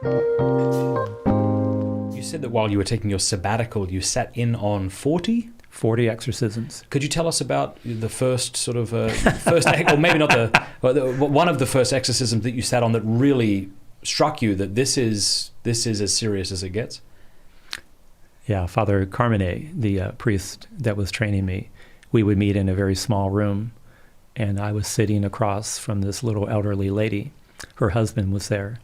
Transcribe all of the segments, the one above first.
You said that while you were taking your sabbatical, you sat in on 40? 40 exorcisms. Could you tell us about the first sort of, or maybe not one of the first exorcisms that you sat on that really struck you that this is as serious as it gets? Yeah, Father Carmine, the priest that was training me, we would meet in a very small room, and I was sitting across from this little elderly lady. Her husband was there.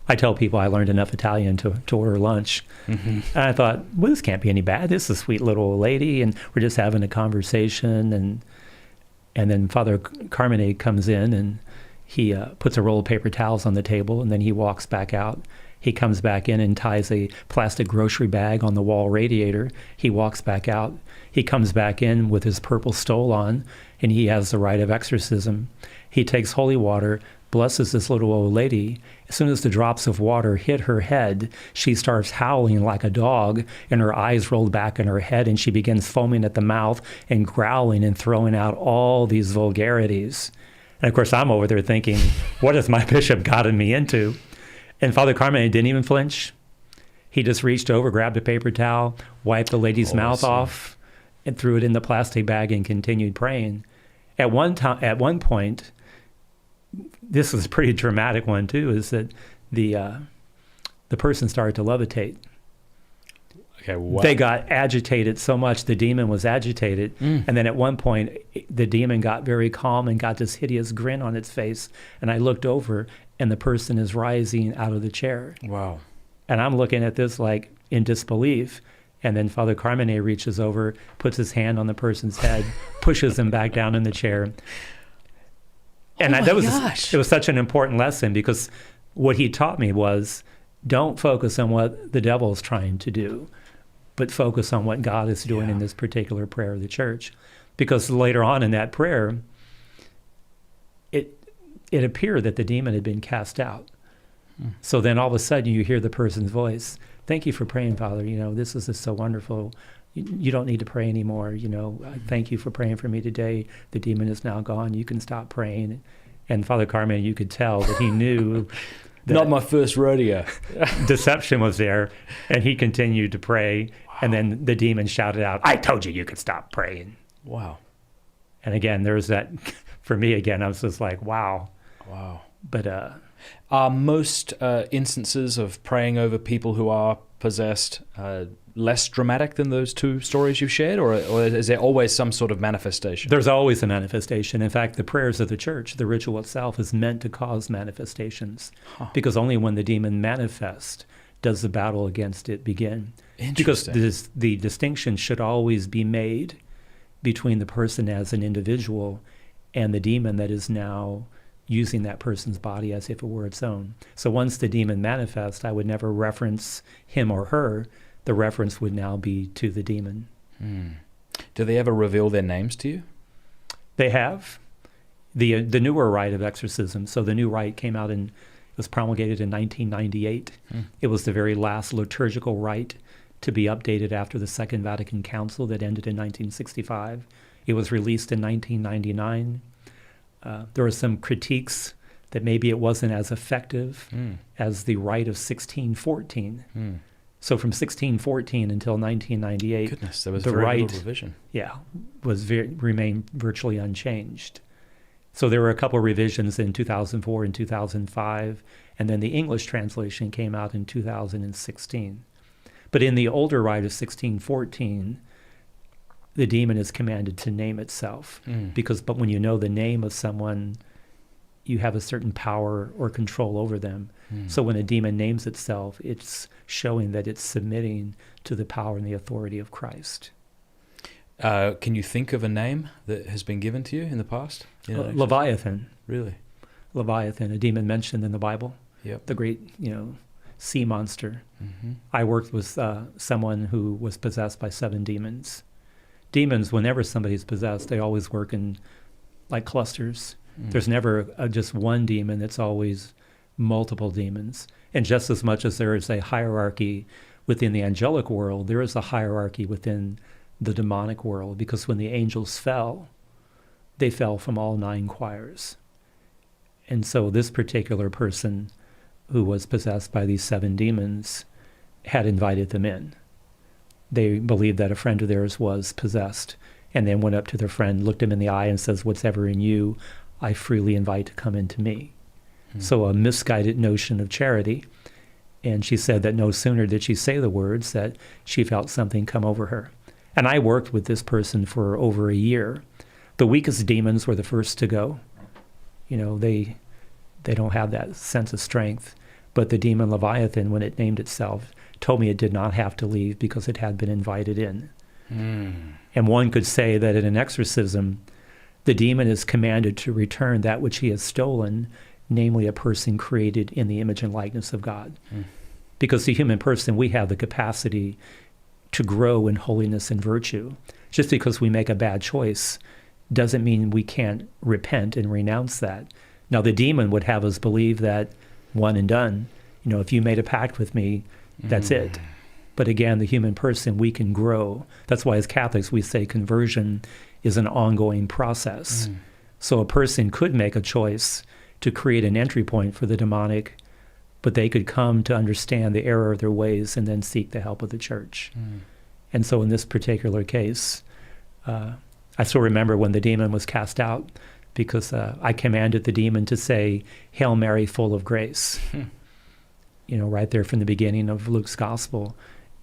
I tell people I learned enough Italian to order lunch. Mm-hmm. And I thought, well, this can't be any bad. This is a sweet little old lady, and we're just having a conversation. And then Father Carmine comes in, and he puts a roll of paper towels on the table, and then he walks back out. He comes back in and ties a plastic grocery bag on the wall radiator. He walks back out. He comes back in with his purple stole on, and he has the rite of exorcism. He takes holy water, blesses this little old lady. As soon as the drops of water hit her head, she starts howling like a dog, and her eyes rolled back in her head, and she begins foaming at the mouth and growling and throwing out all these vulgarities. And of course, I'm over there thinking, what has my bishop gotten me into? And Father Carmine didn't even flinch. He just reached over, grabbed a paper towel, wiped the lady's mouth off, and threw it in the plastic bag and continued praying. At one point, this was a pretty dramatic one too, is that the person started to levitate. Okay, wow. They got agitated so much, the demon was agitated. And then at one point, the demon got very calm and got this hideous grin on its face. And I looked over, and the person is rising out of the chair. Wow. And I'm looking at this like in disbelief. And then Father Carmine reaches over, puts his hand on the person's head, pushes him back down in the chair. And it was such an important lesson, because what he taught me was, don't focus on what the devil's trying to do, but focus on what God is doing in this particular prayer of the church. Because later on in that prayer, it appeared that the demon had been cast out. So then all of a sudden you hear the person's voice, thank you for praying, Father. This is just so wonderful. You don't need to pray anymore. Thank you for praying for me today. The demon is now gone. You can stop praying. And Father Carmine, you could tell that he knew that not my first rodeo. Deception was there, and he continued to pray. Wow. And then the demon shouted out, I told you could stop praying. Wow. And again, there's that, for me again, I was just like, wow. Wow. But are most instances of praying over people who are possessed less dramatic than those two stories you've shared, or is there always some sort of manifestation? There's always a manifestation. In fact, the prayers of the church, the ritual itself, is meant to cause manifestations, because only when the demon manifests does the battle against it begin. Because the distinction should always be made between the person as an individual and the demon that is now using that person's body as if it were its own. So once the demon manifests, I would never reference him or her. The reference would now be to the demon. Do they ever reveal their names to you? They have. The newer rite of exorcism. So the new rite came out it was promulgated in 1998. It was the very last liturgical rite to be updated after the Second Vatican Council that ended in 1965. It was released in 1999. There were some critiques that maybe it wasn't as effective as the rite of 1614. So from 1614 until 1998, goodness, there was the very rite, little revision. Remained virtually unchanged. So there were a couple of revisions in 2004 and 2005, and then the English translation came out in 2016. But in the older rite of 1614, the demon is commanded to name itself, but when you know the name of someone, you have a certain power or control over them. So when a demon names itself, it's showing that it's submitting to the power and the authority of Christ. Can you think of a name that has been given to you in the past? Leviathan. Really? Leviathan, a demon mentioned in the Bible. Yep. The great, sea monster. I worked with someone who was possessed by 7 demons. Demons, whenever somebody's possessed, they always work in like clusters. There's never just one demon. It's always multiple demons. And just as much as there is a hierarchy within the angelic world, there is a hierarchy within the demonic world, because when the angels fell, they fell from all 9 choirs. And so this particular person who was possessed by these 7 demons, had invited them in. They believed that a friend of theirs was possessed, and then went up to their friend, looked him in the eye, and says, "What's ever in you, I freely invite to come into me." So a misguided notion of charity. And she said that no sooner did she say the words that she felt something come over her. And I worked with this person for over a year. The weakest demons were the first to go. They don't have that sense of strength. But the demon Leviathan, when it named itself, told me it did not have to leave because it had been invited in. And one could say that in an exorcism, the demon is commanded to return that which he has stolen, namely a person created in the image and likeness of God. Because the human person, we have the capacity to grow in holiness and virtue. Just because we make a bad choice doesn't mean we can't repent and renounce that. Now, the demon would have us believe that one and done. If you made a pact with me, that's it. But again, the human person, we can grow. That's why as Catholics we say conversion is an ongoing process. So a person could make a choice to create an entry point for the demonic, but they could come to understand the error of their ways and then seek the help of the church. And so in this particular case, I still remember when the demon was cast out, because I commanded the demon to say, "Hail Mary, full of grace." Right there from the beginning of Luke's gospel.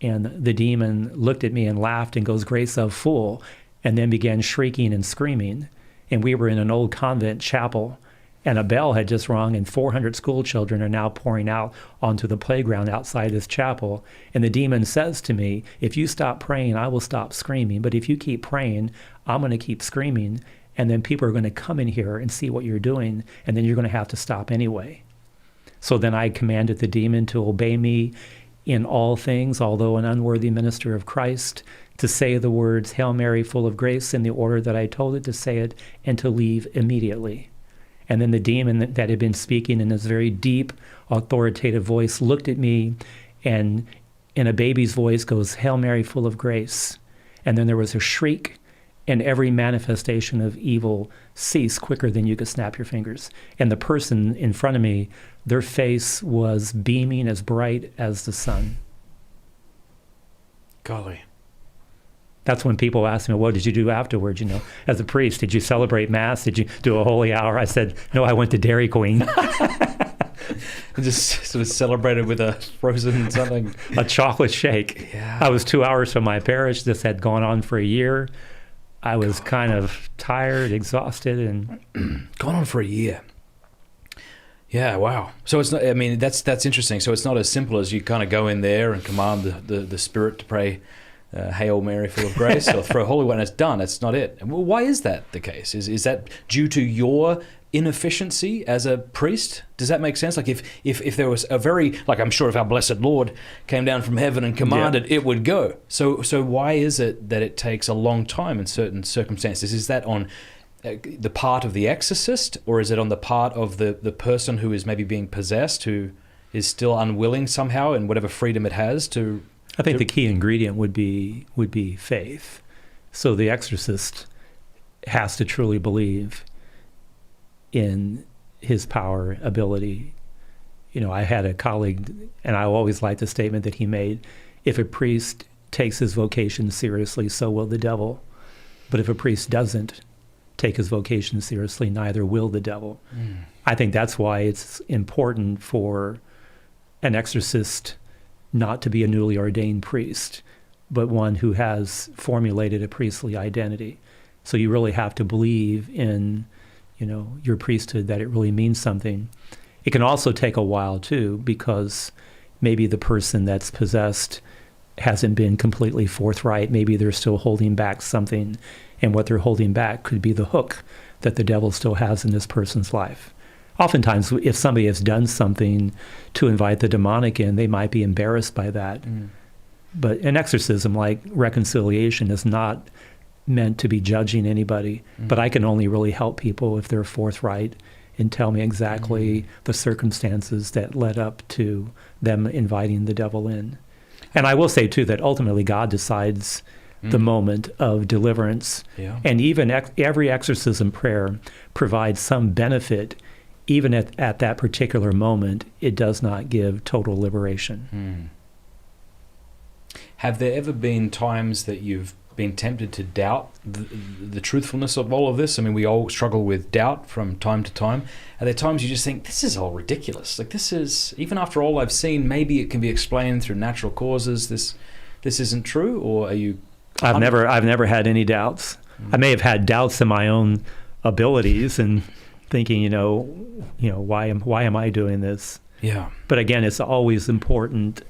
And the demon looked at me and laughed and goes, "Grace of fool," and then began shrieking and screaming. And we were in an old convent chapel, and a bell had just rung, and 400 school children are now pouring out onto the playground outside this chapel. And the demon says to me, "If you stop praying, I will stop screaming. But if you keep praying, I'm going to keep screaming. And then people are going to come in here and see what you're doing, and then you're going to have to stop anyway." So then I commanded the demon to obey me in all things, although an unworthy minister of Christ, to say the words, "Hail Mary, full of grace," in the order that I told it to say it, and to leave immediately. And then the demon that had been speaking in this very deep, authoritative voice looked at me and in a baby's voice goes, "Hail Mary, full of grace." And then there was a shriek, and every manifestation of evil ceased quicker than you could snap your fingers. And the person in front of me, their face was beaming as bright as the sun. Golly. That's when people ask me, "What did you do afterwards? As a priest, did you celebrate Mass? Did you do a holy hour?" I said, "No, I went to Dairy Queen." Just sort of celebrated with a frozen something. A chocolate shake. Yeah. I was 2 hours from my parish. This had gone on for a year. I was kind of tired, exhausted, and gone on for a year. Yeah, wow. So it's not. I mean, that's interesting. So it's not as simple as you kind of go in there and command the spirit to pray, "Hail Mary, full of grace," or throw holy water, and it's done. It's not it. Well, why is that the case? Is that due to your inefficiency as a priest? Does that make sense? Like if there was a very, like I'm sure if our blessed Lord came down from heaven and commanded, it would go. So why is it that it takes a long time in certain circumstances? Is that on the part of the exorcist, or is it on the part of the person who is maybe being possessed, who is still unwilling somehow in whatever freedom it has to? I think the key ingredient would be faith. So the exorcist has to truly believe in his power, ability. I had a colleague, and I always liked the statement that he made, "If a priest takes his vocation seriously, so will the devil. But if a priest doesn't take his vocation seriously, neither will the devil." I think that's why it's important for an exorcist not to be a newly ordained priest, but one who has formulated a priestly identity. So you really have to believe in your priesthood, that it really means something. It can also take a while too, because maybe the person that's possessed hasn't been completely forthright. Maybe they're still holding back something, and what they're holding back could be the hook that the devil still has in this person's life. Oftentimes, if somebody has done something to invite the demonic in, they might be embarrassed by that. But an exorcism, like reconciliation, is not meant to be judging anybody, but I can only really help people if they're forthright and tell me exactly the circumstances that led up to them inviting the devil in. And I will say too that ultimately God decides the moment of deliverance, and even every exorcism prayer provides some benefit even at that particular moment, it does not give total liberation. Have there ever been times that you've been tempted to doubt the truthfulness of all of this? I mean, we all struggle with doubt from time to time. Are there times you just think, this is all ridiculous? Like, this is, even after all I've seen, maybe it can be explained through natural causes. This isn't true? Or are you... I've never had any doubts. I may have had doubts in my own abilities and thinking, why am I doing this? Yeah. But again, it's always important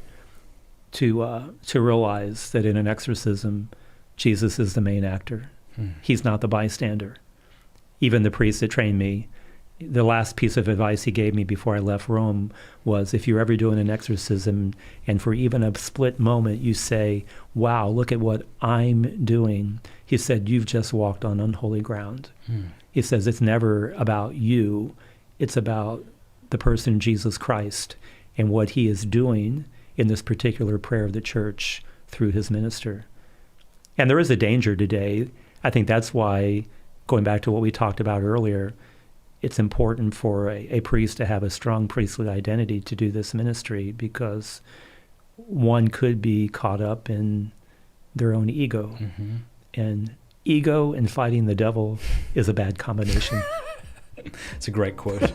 to realize that in an exorcism, Jesus is the main actor. He's not the bystander. Even the priest that trained me, the last piece of advice he gave me before I left Rome was, if you're ever doing an exorcism and for even a split moment you say, wow, look at what I'm doing, he said, you've just walked on unholy ground. He says, it's never about you. It's about the person Jesus Christ and what he is doing in this particular prayer of the church through his minister. And there is a danger today. I think that's why, going back to what we talked about earlier, it's important for a priest to have a strong priestly identity to do this ministry, because one could be caught up in their own ego. And ego and fighting the devil is a bad combination. It's a great quote.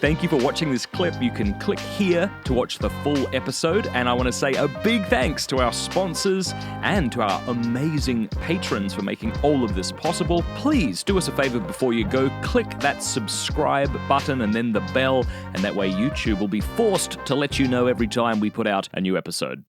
Thank you for watching this clip. You can click here to watch the full episode. And I want to say a big thanks to our sponsors and to our amazing patrons for making all of this possible. Please do us a favor before you go. Click that subscribe button and then the bell. And that way YouTube will be forced to let you know every time we put out a new episode.